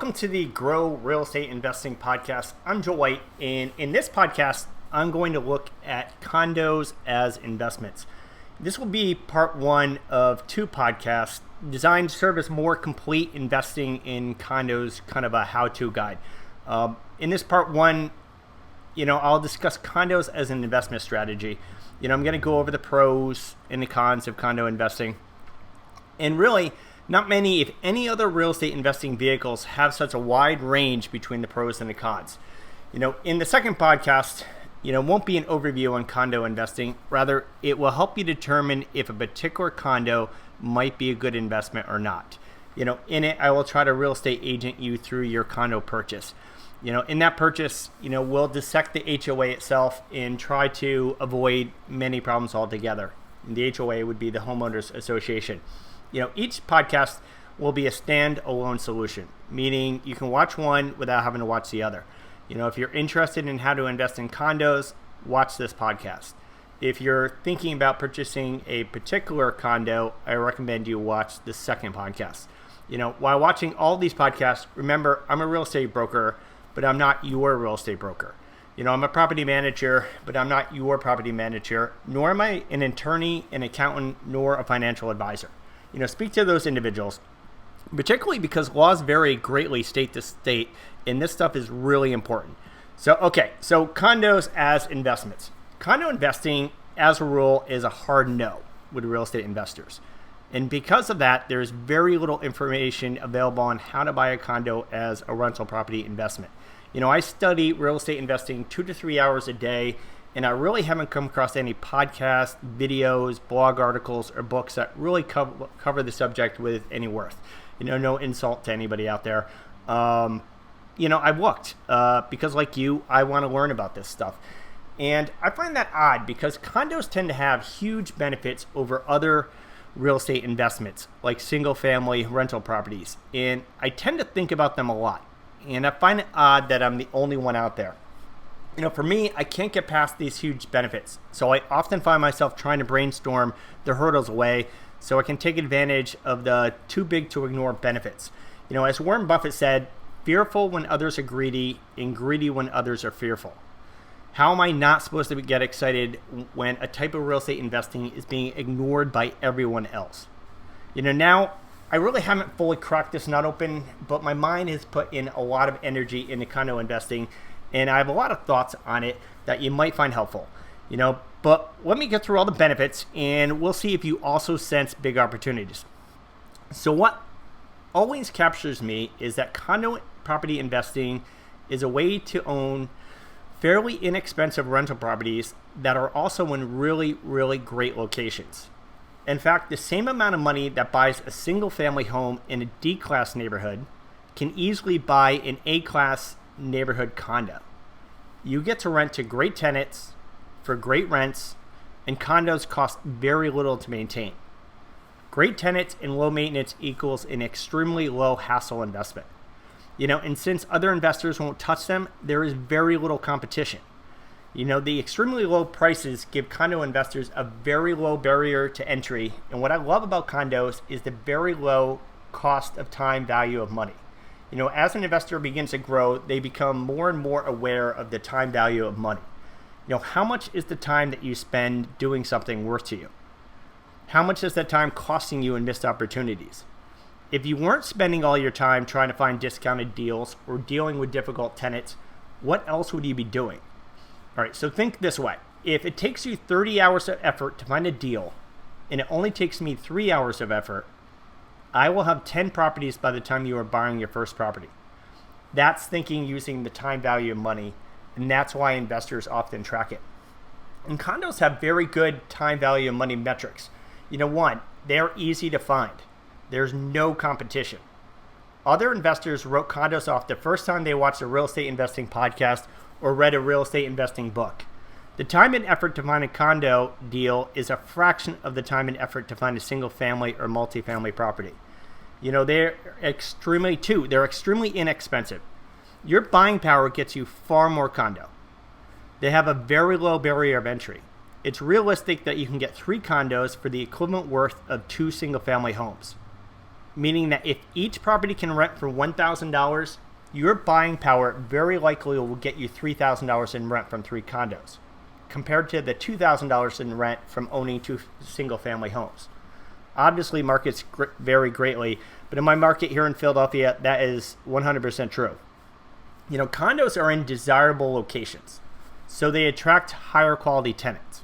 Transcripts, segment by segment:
Welcome to the Grow Real Estate Investing Podcast. I'm Joe White, and in this podcast, I'm going to look at condos as investments. This will be part one of two podcasts designed to serve as more complete investing in condos, kind of a how-to guide. In this part one, I'll discuss condos as an investment strategy. I'm going to go over the pros and the cons of condo investing. And really, not many, if any, other real estate investing vehicles have such a wide range between the pros and the cons. In the second podcast, won't be an overview on condo investing. Rather, it will help you determine if a particular condo might be a good investment or not. In it, I will try to real estate agent you through your condo purchase. In that purchase, we'll dissect the HOA itself and try to avoid many problems altogether. And the HOA would be the Homeowners Association. Each podcast will be a stand-alone solution, meaning you can watch one without having to watch the other. If you're interested in how to invest in condos, watch this podcast. If you're thinking about purchasing a particular condo, I recommend you watch the second podcast. While watching all these podcasts, remember, I'm a real estate broker, but I'm not your real estate broker. I'm a property manager, but I'm not your property manager, nor am I an attorney, an accountant, nor a financial advisor. Speak to those individuals, particularly because laws vary greatly state to state, and this stuff is really important. So condos as investments. Condo investing, as a rule, is a hard no with real estate investors. And because of that, there's very little information available on how to buy a condo as a rental property investment. I study real estate investing 2 to 3 hours a day, and I really haven't come across any podcasts, videos, blog articles, or books that really cover the subject with any worth. No insult to anybody out there. I've looked because, like you, I want to learn about this stuff. And I find that odd because condos tend to have huge benefits over other real estate investments, like single-family rental properties. And I tend to think about them a lot. And I find it odd that I'm the only one out there. For me, I can't get past these huge benefits. So I often find myself trying to brainstorm the hurdles away so I can take advantage of the too big to ignore benefits. As Warren Buffett said, fearful when others are greedy and greedy when others are fearful. How am I not supposed to get excited when a type of real estate investing is being ignored by everyone else? Now I really haven't fully cracked this nut open, but my mind has put in a lot of energy into condo investing, and I have a lot of thoughts on it that you might find helpful. But let me get through all the benefits, and we'll see if you also sense big opportunities. So what always captures me is that condo property investing is a way to own fairly inexpensive rental properties that are also in really, really great locations. In fact, the same amount of money that buys a single-family home in a D-class neighborhood can easily buy an A-class neighborhood condo. You get to rent to great tenants for great rents, and condos cost very little to maintain. Great tenants and low maintenance equals an extremely low hassle investment. And since other investors won't touch them, there is very little competition. The extremely low prices give condo investors a very low barrier to entry, and what I love about condos is the very low cost of time value of money. As an investor begins to grow, they become more and more aware of the time value of money. How much is the time that you spend doing something worth to you? How much is that time costing you in missed opportunities? If you weren't spending all your time trying to find discounted deals or dealing with difficult tenants, what else would you be doing? All right, so think this way. If it takes you 30 hours of effort to find a deal, and it only takes me 3 hours of effort, I will have 10 properties by the time you are buying your first property. That's thinking using the time value of money, and that's why investors often track it. And condos have very good time value of money metrics. One, they're easy to find. There's no competition. Other investors wrote condos off the first time they watched a real estate investing podcast or read a real estate investing book. The time and effort to find a condo deal is a fraction of the time and effort to find a single family or multifamily property. They're extremely inexpensive. Your buying power gets you far more condo. They have a very low barrier of entry. It's realistic that you can get 3 condos for the equivalent worth of 2 single family homes. meaning that if each property can rent for $1,000, your buying power very likely will get you $3,000 in rent from 3 condos, compared to the $2,000 in rent from owning 2 single-family homes. Obviously, markets vary greatly, but in my market here in Philadelphia, that is 100% true. Condos are in desirable locations, so they attract higher quality tenants.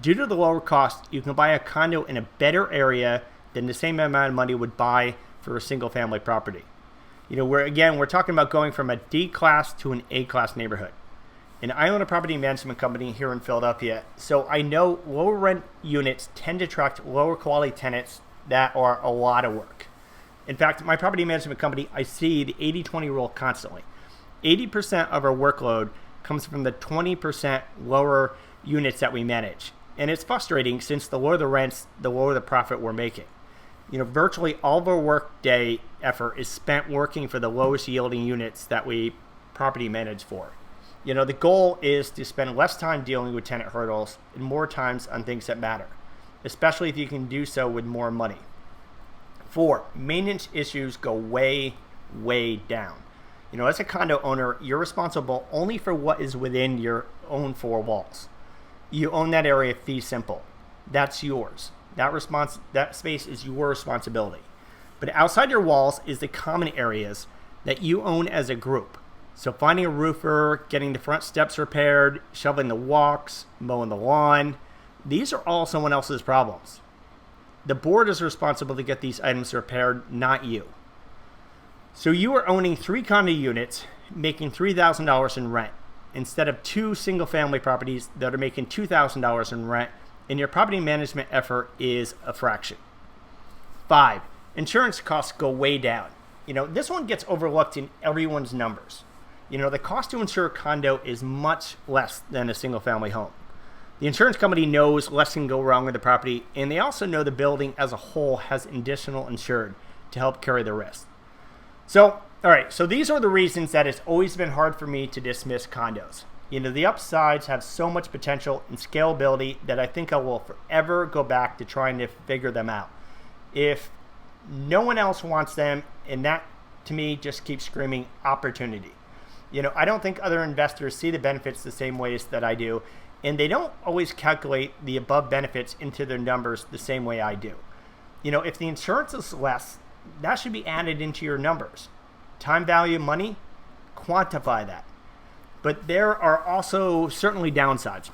Due to the lower cost, you can buy a condo in a better area than the same amount of money would buy for a single family property. We're talking about going from a D class to an A class neighborhood. And I own a property management company here in Philadelphia, so I know lower rent units tend to attract lower quality tenants that are a lot of work. In fact, my property management company, I see the 80-20 rule constantly. 80% of our workload comes from the 20% lower units that we manage. And it's frustrating since the lower the rents, the lower the profit we're making. Virtually all of our workday effort is spent working for the lowest yielding units that we property manage for. The goal is to spend less time dealing with tenant hurdles and more times on things that matter, especially if you can do so with more money. 4, maintenance issues go way, way down. As a condo owner, you're responsible only for what is within your own 4 walls. You own that area fee simple. That's yours. That space is your responsibility. But outside your walls is the common areas that you own as a group. So finding a roofer, getting the front steps repaired, shoveling the walks, mowing the lawn, these are all someone else's problems. The board is responsible to get these items repaired, not you. So you are owning 3 condo units, making $3,000 in rent, instead of 2 single-family properties that are making $2,000 in rent, and your property management effort is a fraction. 5, insurance costs go way down. This one gets overlooked in everyone's numbers. The cost to insure a condo is much less than a single-family home. The insurance company knows less can go wrong with the property, and they also know the building as a whole has additional insured to help carry the risk. So these are the reasons that it's always been hard for me to dismiss condos. The upsides have so much potential and scalability that I think I will forever go back to trying to figure them out. If no one else wants them, and that to me just keeps screaming opportunity. I don't think other investors see the benefits the same ways that I do, and they don't always calculate the above benefits into their numbers the same way I do. If the insurance is less, that should be added into your numbers. Time value of money, quantify that. But there are also certainly downsides,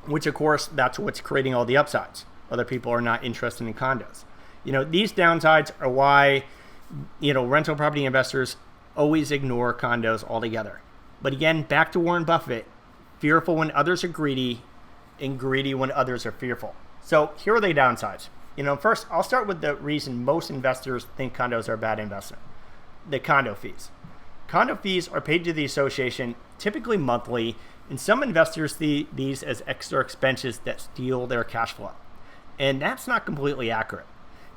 which of course that's what's creating all the upsides. Other people are not interested in condos. These downsides are why, rental property investors always ignore condos altogether. But again, back to Warren Buffett, fearful when others are greedy and greedy when others are fearful. So here are the downsides. First, I'll start with the reason most investors think condos are a bad investment. The condo fees. Condo fees are paid to the association, typically monthly, and some investors see these as extra expenses that steal their cash flow. And that's not completely accurate.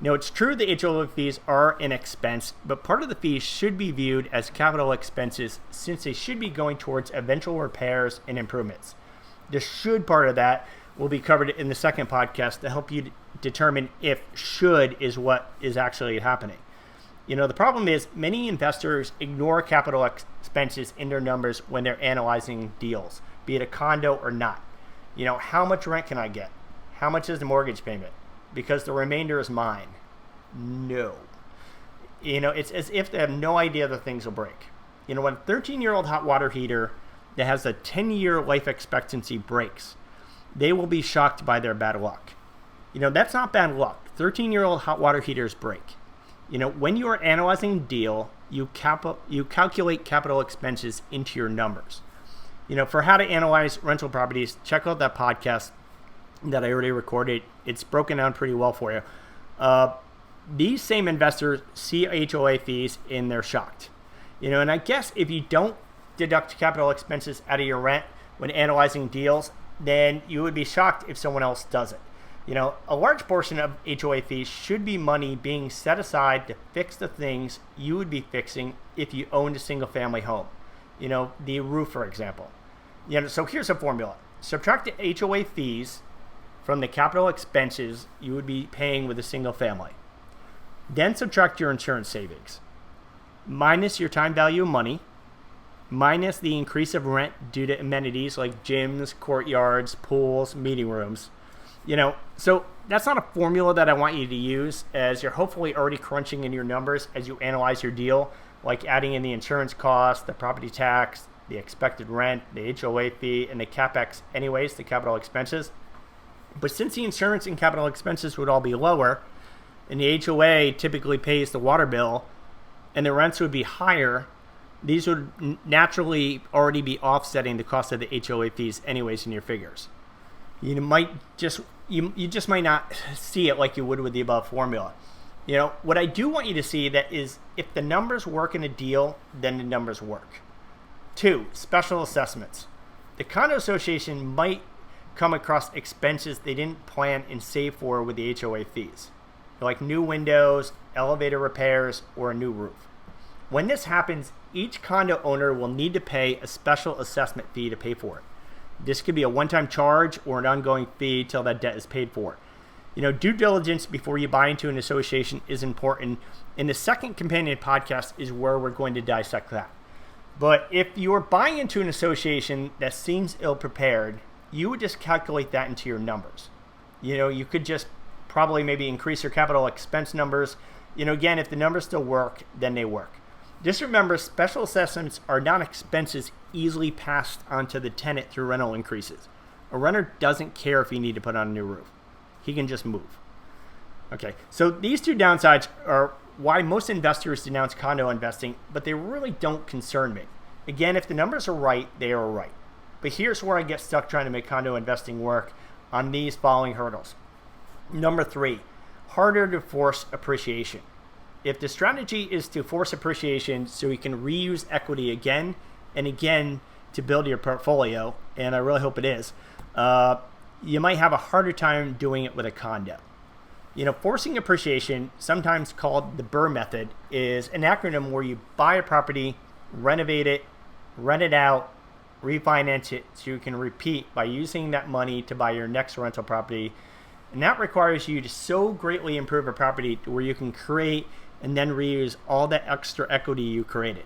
It's true the HOA fees are an expense, but part of the fees should be viewed as capital expenses since they should be going towards eventual repairs and improvements. The should part of that will be covered in the second podcast to help you determine if should is what is actually happening. The problem is many investors ignore capital expenses in their numbers when they're analyzing deals, be it a condo or not. How much rent can I get? How much is the mortgage payment? Because the remainder is mine. No. It's as if they have no idea that things will break. When a 13-year-old hot water heater that has a 10-year life expectancy breaks, they will be shocked by their bad luck. That's not bad luck. 13-year-old hot water heaters break. When you are analyzing a deal, you calculate capital expenses into your numbers. For how to analyze rental properties, check out that podcast that I already recorded. It's broken down pretty well for you. These same investors see HOA fees and they're shocked. And I guess if you don't deduct capital expenses out of your rent when analyzing deals, then you would be shocked if someone else does it. A large portion of HOA fees should be money being set aside to fix the things you would be fixing if you owned a single family home. The roof, for example. So here's a formula. Subtract the HOA fees from the capital expenses you would be paying with a single family. Then subtract your insurance savings, minus your time value of money, minus the increase of rent due to amenities like gyms, courtyards, pools, meeting rooms. So that's not a formula that I want you to use, as you're hopefully already crunching in your numbers as you analyze your deal, like adding in the insurance cost, the property tax, the expected rent, the HOA fee, and the CapEx anyways, the capital expenses. But since the insurance and capital expenses would all be lower, and the HOA typically pays the water bill, and the rents would be higher, these would naturally already be offsetting the cost of the HOA fees anyways in your figures. You just might not see it like you would with the above formula. What I do want you to see that is, if the numbers work in a deal, then the numbers work. 2, special assessments. The condo association might come across expenses they didn't plan and save for with the HOA fees, like new windows, elevator repairs, or a new roof. When this happens, each condo owner will need to pay a special assessment fee to pay for it. This could be a one-time charge or an ongoing fee till that debt is paid for. Due diligence before you buy into an association is important, and the second companion podcast is where we're going to dissect that. But if you're buying into an association that seems ill-prepared, you would just calculate that into your numbers. You could just probably maybe increase your capital expense numbers. Again, if the numbers still work, then they work. Just remember, special assessments are not expenses easily passed onto the tenant through rental increases. A renter doesn't care if you need to put on a new roof. He can just move. Okay, so these two downsides are why most investors denounce condo investing, but they really don't concern me. Again, if the numbers are right, they are right. But here's where I get stuck trying to make condo investing work on these following hurdles. Number 3, harder to force appreciation. If the strategy is to force appreciation so you can reuse equity again and again to build your portfolio, and I really hope it is, you might have a harder time doing it with a condo. Forcing appreciation, sometimes called the BRRRR method, is an acronym where you buy a property, renovate it, rent it out, refinance it so you can repeat by using that money to buy your next rental property. And that requires you to so greatly improve a property to where you can create and then reuse all that extra equity you created.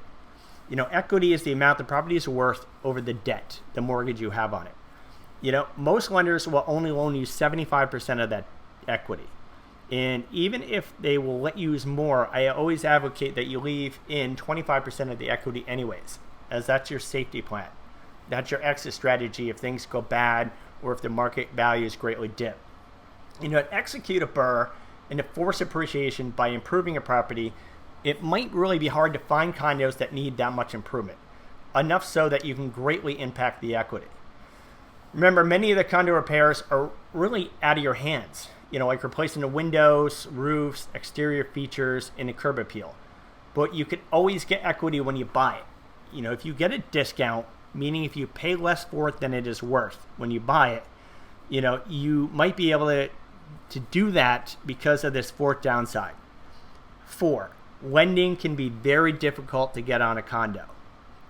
Equity is the amount the property is worth over the debt, the mortgage you have on it. Most lenders will only loan you 75% of that equity. And even if they will let you use more, I always advocate that you leave in 25% of the equity anyways, as that's your safety plan. That's your exit strategy if things go bad or if the market values greatly dip. To execute a BRRRR and to force appreciation by improving a property, it might really be hard to find condos that need that much improvement, enough so that you can greatly impact the equity. Remember, many of the condo repairs are really out of your hands, like replacing the windows, roofs, exterior features, and a curb appeal. But you can always get equity when you buy it. If you get a discount, meaning if you pay less for it than it is worth when you buy it, you might be able to do that because of this fourth downside. 4, lending can be very difficult to get on a condo.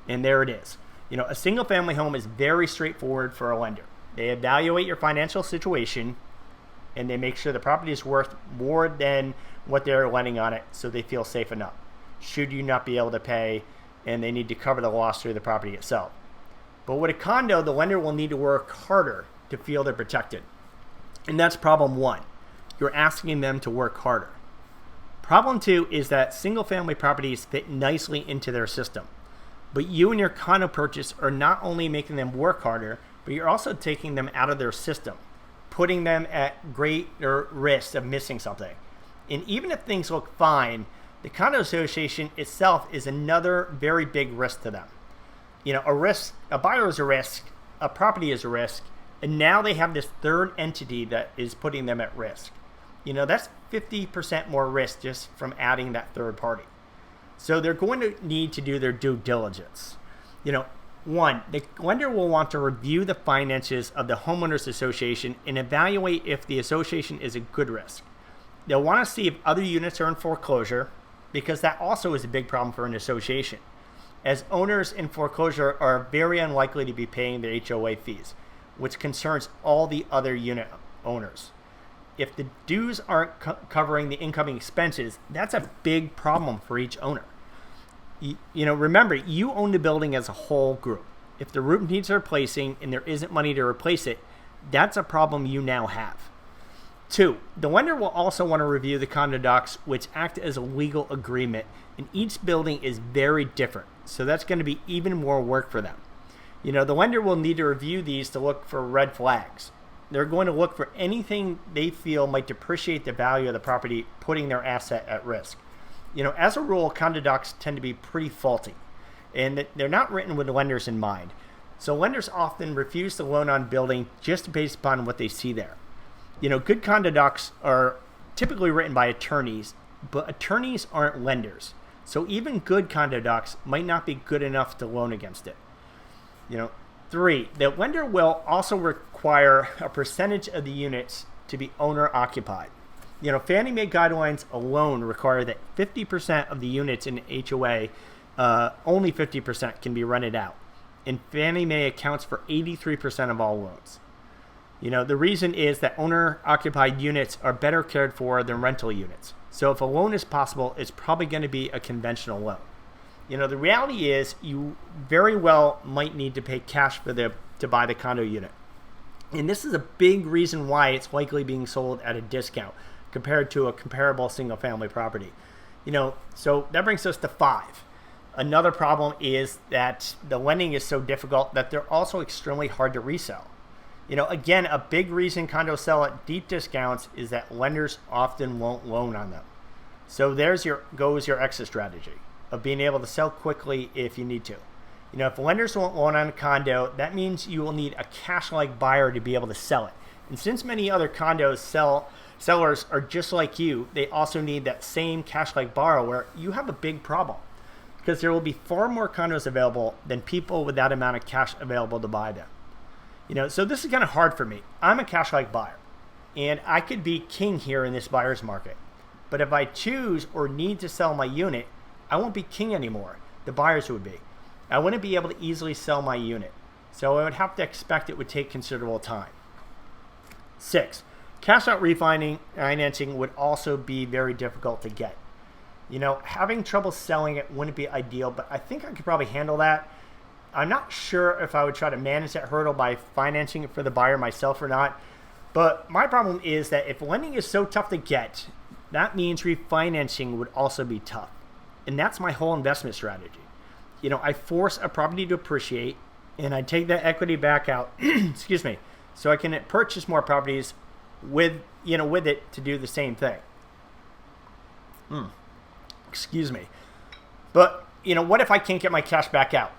And there it is. A single family home is very straightforward for a lender. They evaluate your financial situation and they make sure the property is worth more than what they're lending on it, so they feel safe enough should you not be able to pay and they need to cover the loss through the property itself. But with a condo, the lender will need to work harder to feel they're protected. And that's problem 1. You're asking them to work harder. Problem 2 is that single-family properties fit nicely into their system. But you and your condo purchase are not only making them work harder, but you're also taking them out of their system, putting them at greater risk of missing something. And even if things look fine, the condo association itself is another very big risk to them. A buyer is a risk, a property is a risk, and now they have this third entity that is putting them at risk. That's 50% more risk just from adding that third party. So they're going to need to do their due diligence. 1, the lender will want to review the finances of the homeowners association and evaluate if the association is a good risk. They'll want to see if other units are in foreclosure, because that also is a big problem for an association, as owners in foreclosure are very unlikely to be paying their HOA fees, which concerns all the other unit owners. if the dues aren't covering the incoming expenses, that's a big problem for each owner. Remember, you own the building as a whole group. If the roof needs replacing and there isn't money to replace it, that's a problem you now have. 2, the lender will also want to review the condo docs, which act as a legal agreement, and each building is very different, so that's going to be even more work for them. The lender will need to review these to look for red flags. They're going to look for anything they feel might depreciate the value of the property, putting their asset at risk. As a rule, condo docs tend to be pretty faulty, and they're not written with lenders in mind. So lenders often refuse to loan on building just based upon what they see there. Good condo docs are typically written by attorneys, but attorneys aren't lenders. So even good condo docs might not be good enough to loan against it. 3, the lender will also require a percentage of the units to be owner occupied. Fannie Mae guidelines alone require that 50% of the units in HOA, only 50% can be rented out. And Fannie Mae accounts for 83% of all loans. The reason is that owner-occupied units are better cared for than rental units. So if a loan is possible, it's probably going to be a conventional loan. The reality is you very well might need to pay cash to buy the condo unit. And this is a big reason why it's likely being sold at a discount compared to a comparable single-family property. So that brings us to 5. Another problem is that the lending is so difficult that they're also extremely hard to resell. Again, a big reason condos sell at deep discounts is that lenders often won't loan on them. So goes your exit strategy of being able to sell quickly if you need to. If lenders won't loan on a condo, that means you will need a cash-like buyer to be able to sell it. And since many other condos sellers are just like you, they also need that same cash-like borrower. You have a big problem because there will be far more condos available than people with that amount of cash available to buy them. So this is kind of hard for me. I'm a cash-like buyer, and I could be king here in this buyer's market. But if I choose or need to sell my unit, I won't be king anymore. The buyers would be. I wouldn't be able to easily sell my unit. So I would have to expect it would take considerable time. 6, cash-out refinancing would also be very difficult to get. Having trouble selling it wouldn't be ideal, but I think I could probably handle that. I'm not sure if I would try to manage that hurdle by financing it for the buyer myself or not. But my problem is that if lending is so tough to get, that means refinancing would also be tough. And that's my whole investment strategy. I force a property to appreciate, and I take that equity back out, excuse me, so I can purchase more properties with it to do the same thing. Excuse me. But, what if I can't get my cash back out?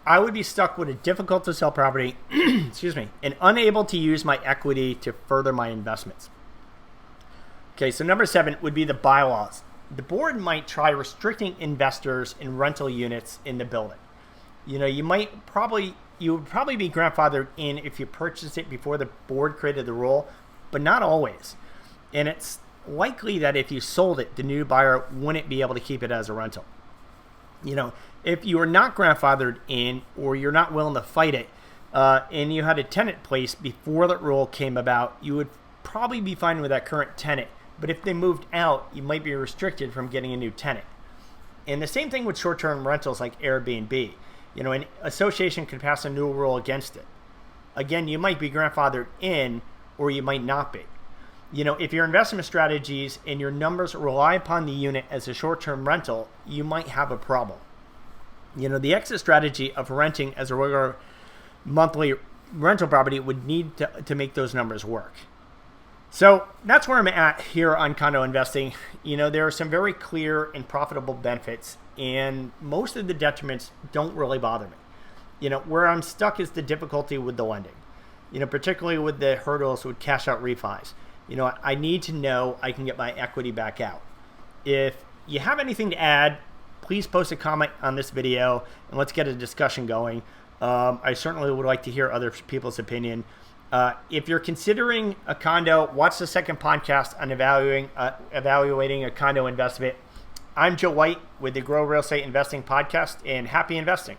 I would be stuck with a difficult to sell property, excuse me, and unable to use my equity to further my investments. Okay, so number 7 would be the bylaws. The board might try restricting investors in rental units in the building. You would probably be grandfathered in if you purchased it before the board created the rule, but not always. And it's likely that if you sold it, the new buyer wouldn't be able to keep it as a rental. If you are not grandfathered in or you're not willing to fight it, and you had a tenant placed before that rule came about, you would probably be fine with that current tenant. But if they moved out, you might be restricted from getting a new tenant. And the same thing with short-term rentals like Airbnb. An association could pass a new rule against it. Again, you might be grandfathered in or you might not be. If your investment strategies and your numbers rely upon the unit as a short-term rental, you might have a problem. The exit strategy of renting as a regular monthly rental property would need to make those numbers work. So that's where I'm at here on condo investing. There are some very clear and profitable benefits, and most of the detriments don't really bother me. Where I'm stuck is the difficulty with the lending, particularly with the hurdles with cash out refis. I need to know I can get my equity back out. If you have anything to add, please post a comment on this video and let's get a discussion going. I certainly would like to hear other people's opinion. If you're considering a condo, watch the second podcast on evaluating a condo investment. I'm Joe White with the Grow Real Estate Investing Podcast, and happy investing.